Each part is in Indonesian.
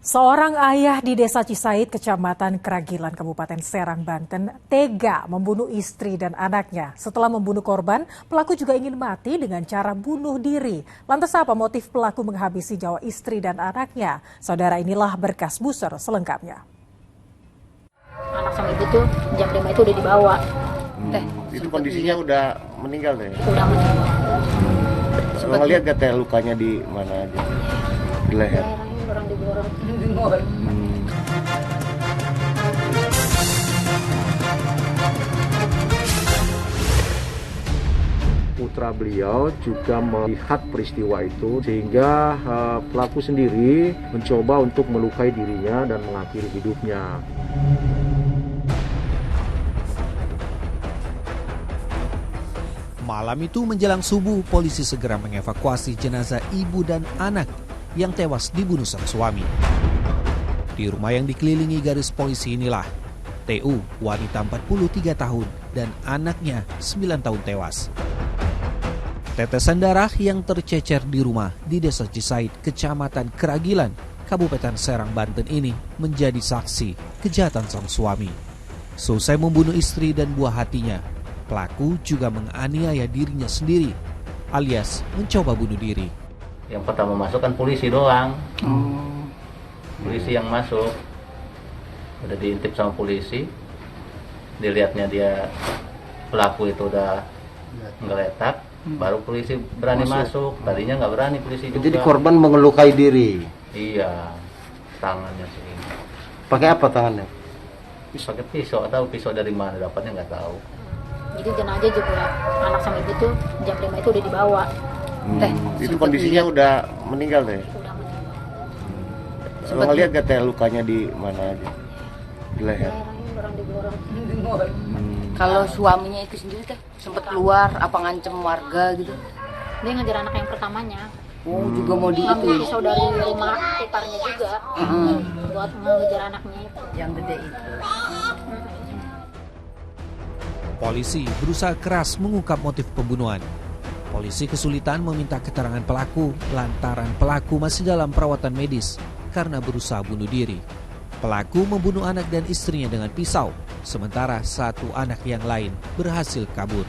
Seorang ayah di Desa Cisaid, Kecamatan Kragilan, Kabupaten Serang, Banten, tega membunuh istri dan anaknya. Setelah membunuh korban, pelaku juga ingin mati dengan cara bunuh diri. Lantas apa motif pelaku menghabisi nyawa istri dan anaknya? Saudara, inilah berkas buser selengkapnya. Anak sama ibu tuh jam 5 itu udah dibawa. Itu kondisinya udah meninggal deh. Udah meninggal. Lo ngeliat gak teh lukanya di mana aja? Di leher. Orang digoreng. Putra beliau juga melihat peristiwa itu sehingga pelaku sendiri mencoba untuk melukai dirinya dan mengakhiri hidupnya. Malam itu menjelang subuh, polisi segera mengevakuasi jenazah ibu dan anak yang tewas dibunuh sang suami. Di rumah yang dikelilingi garis polisi inilah TU, wanita 43 tahun, dan anaknya 9 tahun tewas. Tetesan darah yang tercecer di rumah di Desa Cisaid, Kecamatan Kragilan, Kabupaten Serang, Banten ini menjadi saksi kejahatan sang suami. Selesai membunuh istri dan buah hatinya, pelaku juga menganiaya dirinya sendiri, alias mencoba bunuh diri. Yang pertama masuk kan polisi doang. Polisi yang masuk. Udah diintip sama polisi. Dilihatnya dia pelaku itu udah ngeletak, baru polisi berani masuk. Tadinya nggak berani polisi juga. Jadi korban mengelukai diri. Iya, tangannya sih. Pakai apa tangannya? Pakai pisau, atau pisau dari mana dapatnya nggak tahu. Jadi jenazah juga anak sama ibu tuh jam 5 itu udah dibawa. Itu kondisinya udah meninggal deh. Udah meninggal. Lo ngeliat gak teh lukanya di mana aja? Di leher. Orang digoreng. Kalau suaminya itu sendiri teh sempat keluar apa ngancem warga gitu? Dia ngejar anak yang pertamanya. Oh, juga mau Ngambil diituin. pisau dari rumah iparnya juga. Buat ngejar anaknya itu. Yang gede itu. Polisi berusaha keras mengungkap motif pembunuhan. Polisi kesulitan meminta keterangan pelaku lantaran pelaku masih dalam perawatan medis karena berusaha bunuh diri. Pelaku membunuh anak dan istrinya dengan pisau, sementara satu anak yang lain berhasil kabur.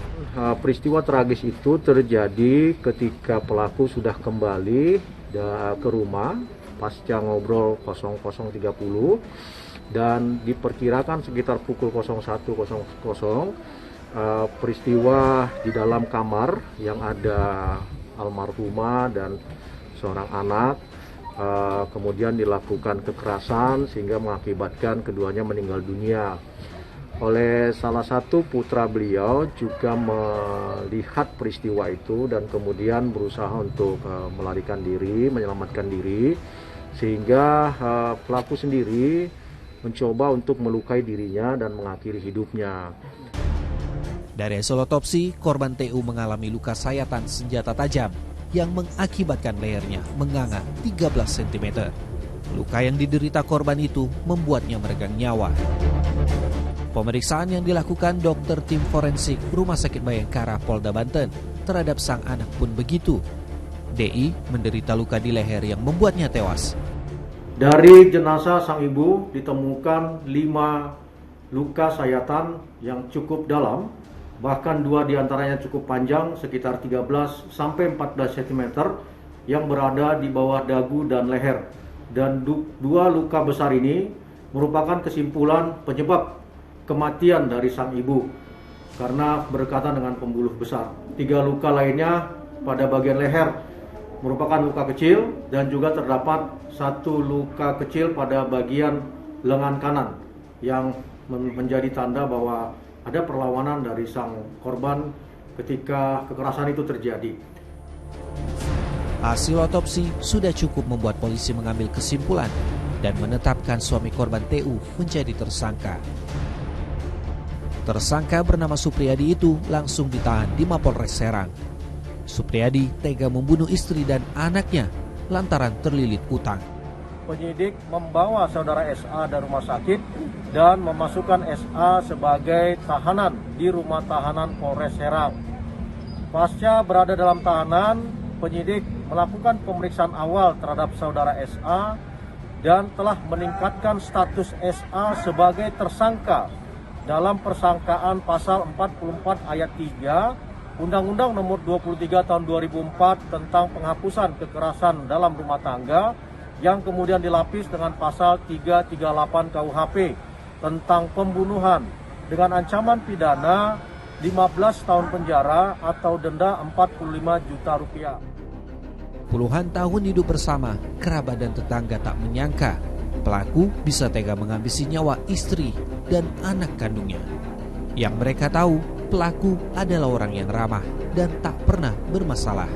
Peristiwa tragis itu terjadi ketika pelaku sudah kembali ke rumah pasca ngobrol 00.30 dan diperkirakan sekitar pukul 01.00 peristiwa di dalam kamar yang ada almarhumah dan seorang anak kemudian dilakukan kekerasan sehingga mengakibatkan keduanya meninggal dunia. Oleh salah satu putra beliau juga melihat peristiwa itu dan kemudian berusaha untuk melarikan diri, menyelamatkan diri, sehingga pelaku sendiri mencoba untuk melukai dirinya dan mengakhiri hidupnya. Dari hasil otopsi, korban TU mengalami luka sayatan senjata tajam yang mengakibatkan lehernya menganga 13 cm. Luka yang diderita korban itu membuatnya meregang nyawa. Pemeriksaan yang dilakukan dokter tim forensik Rumah Sakit Bayangkara Polda Banten terhadap sang anak pun begitu. DI menderita luka di leher yang membuatnya tewas. Dari jenazah sang ibu ditemukan 5 luka sayatan yang cukup dalam, bahkan 2 diantaranya cukup panjang sekitar 13 sampai 14 cm yang berada di bawah dagu dan leher. Dan 2 luka besar ini merupakan kesimpulan penyebab kematian dari sang ibu karena berdekatan dengan pembuluh besar. 3 luka lainnya pada bagian leher merupakan luka kecil dan juga terdapat 1 luka kecil pada bagian lengan kanan yang menjadi tanda bahwa ada perlawanan dari sang korban ketika kekerasan itu terjadi. Hasil otopsi sudah cukup membuat polisi mengambil kesimpulan dan menetapkan suami korban TU menjadi tersangka. Tersangka bernama Supriyadi itu langsung ditahan di Mapolres Serang. Supriyadi tega membunuh istri dan anaknya lantaran terlilit utang. Penyidik membawa saudara SA dari rumah sakit dan memasukkan SA sebagai tahanan di rumah tahanan Polres Serang. Pasca berada dalam tahanan, penyidik melakukan pemeriksaan awal terhadap saudara SA dan telah meningkatkan status SA sebagai tersangka dalam persangkaan pasal 44 ayat 3 Undang-Undang Nomor 23 Tahun 2004 tentang penghapusan kekerasan dalam rumah tangga yang kemudian dilapis dengan pasal 338 KUHP tentang pembunuhan dengan ancaman pidana 15 tahun penjara atau denda 45 juta rupiah. Puluhan tahun hidup bersama, kerabat dan tetangga tak menyangka pelaku bisa tega menghabisi nyawa istri dan anak kandungnya. Yang mereka tahu, pelaku adalah orang yang ramah dan tak pernah bermasalah.